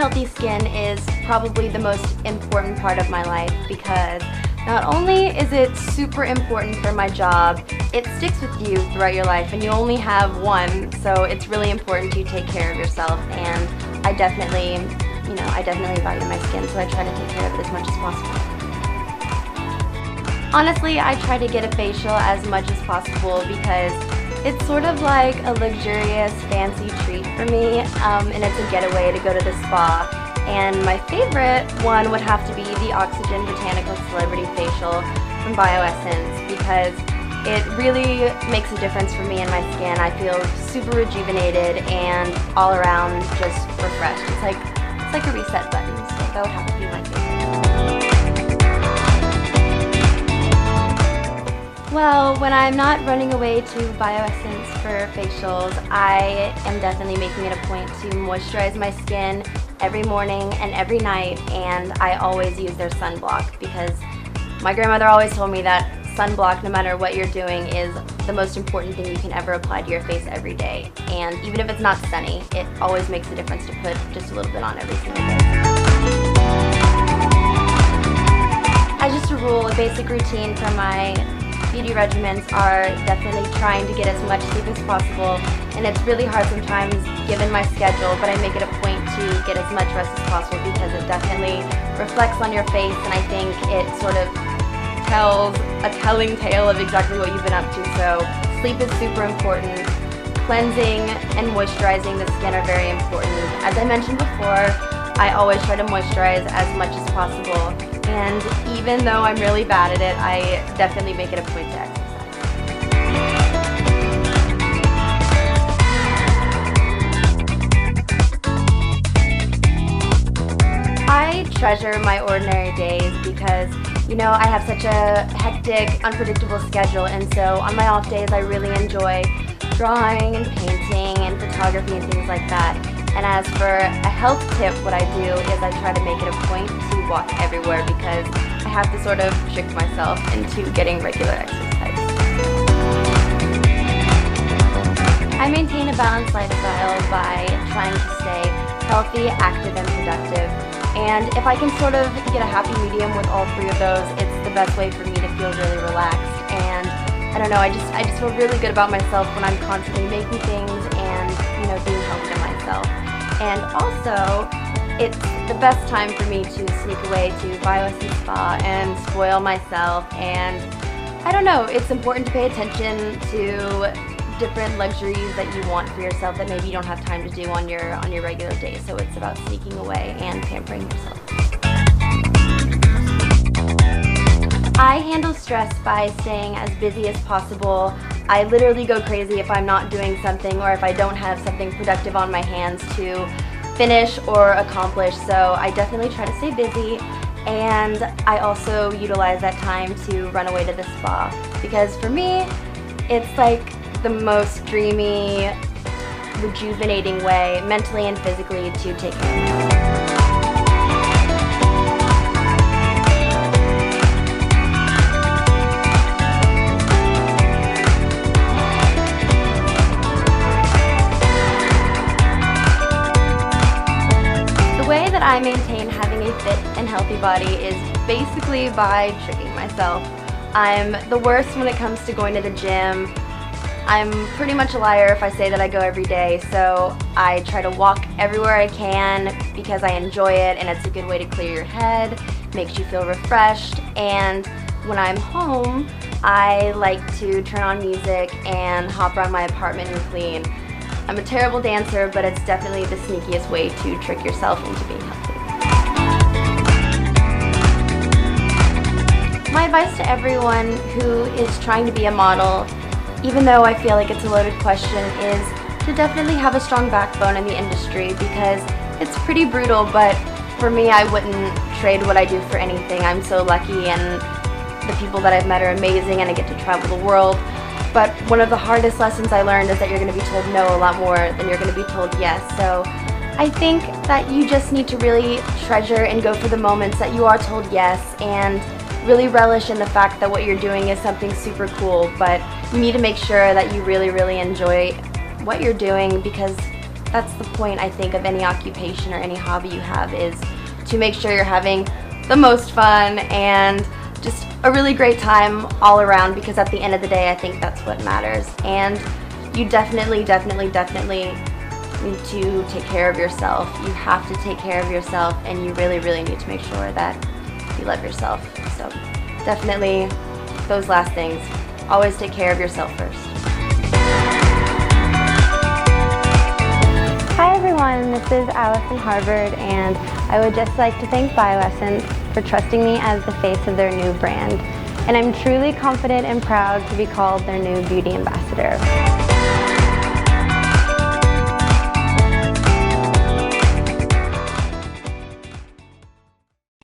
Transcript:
healthy skin is probably the most important part of my life because not only is it super important for my job, it sticks with you throughout your life and you only have one, so it's really important to take care of yourself, and I definitely value my skin, so I try to take care of it as much as possible. Honestly, I try to get a facial as much as possible because it's sort of like a luxurious, fancy treat for me, and it's a getaway to go to the spa. And my favorite one would have to be the Oxygen Botanical Celebrity Facial from Bioessence because it really makes a difference for me and my skin. I feel super rejuvenated and all around just refreshed. It's like a reset button, so that would have to be my favorite. Well, when I'm not running away to Bioessence for facials, I am definitely making it a point to moisturize my skin every morning and every night, and I always use their sunblock because my grandmother always told me that sunblock, no matter what you're doing, is the most important thing you can ever apply to your face every day. And even if it's not sunny, it always makes a difference to put just a little bit on every single day. As just a rule, a basic routine for my beauty regimens are definitely trying to get as much sleep as possible, and it's really hard sometimes given my schedule, but I make it a point to get as much rest as possible because it definitely reflects on your face, and I think it sort of tells a telling tale of exactly what you've been up to. So sleep is super important. Cleansing and moisturizing the skin are very important. As I mentioned before, I always try to moisturize as much as possible, and even though I'm really bad at it, I definitely make it a point to exercise. I treasure my ordinary days because, I have such a hectic, unpredictable schedule, and so on my off days I really enjoy drawing and painting and photography and things like that. And as for a health tip, what I do is I try to make it a point to walk everywhere because I have to sort of trick myself into getting regular exercise. I maintain a balanced lifestyle by trying to stay healthy, active, and productive. And if I can sort of get a happy medium with all three of those, it's the best way for me to feel really relaxed. And I don't know, I just feel really good about myself when I'm constantly making things and, being healthy to myself. And also, it's the best time for me to sneak away to Bioessence Spa and spoil myself. And I don't know, it's important to pay attention to different luxuries that you want for yourself that maybe you don't have time to do on your regular day. So it's about sneaking away and pampering yourself. I handle stress by staying as busy as possible. I literally go crazy if I'm not doing something or if I don't have something productive on my hands to finish or accomplish. So I definitely try to stay busy, and I also utilize that time to run away to the spa because for me, it's like the most dreamy, rejuvenating way, mentally and physically, to take care of myself. The way that I maintain having a fit and healthy body is basically by tricking myself. I'm the worst when it comes to going to the gym. I'm pretty much a liar if I say that I go every day, so I try to walk everywhere I can because I enjoy it and it's a good way to clear your head, makes you feel refreshed. And when I'm home, I like to turn on music and hop around my apartment and clean. I'm a terrible dancer, but it's definitely the sneakiest way to trick yourself into being healthy. My advice to everyone who is trying to be a model, even though I feel like it's a loaded question, is to definitely have a strong backbone in the industry because it's pretty brutal, but for me, I wouldn't trade what I do for anything. I'm so lucky, and the people that I've met are amazing, and I get to travel the world. But one of the hardest lessons I learned is that you're going to be told no a lot more than you're going to be told yes. So I think that you just need to really treasure and go for the moments that you are told yes, and really relish in the fact that what you're doing is something super cool, but you need to make sure that you really, really enjoy what you're doing because that's the point, I think, of any occupation or any hobby you have, is to make sure you're having the most fun and just a really great time all around, because at the end of the day, I think that's what matters. And you definitely need to take care of yourself. You have to take care of yourself, and you really need to make sure that you love yourself. So definitely those last things. Always take care of yourself first. Hi everyone, this is Allison Harvard, and I would just like to thank Bioessence for trusting me as the face of their new brand. And I'm truly confident and proud to be called their new beauty ambassador.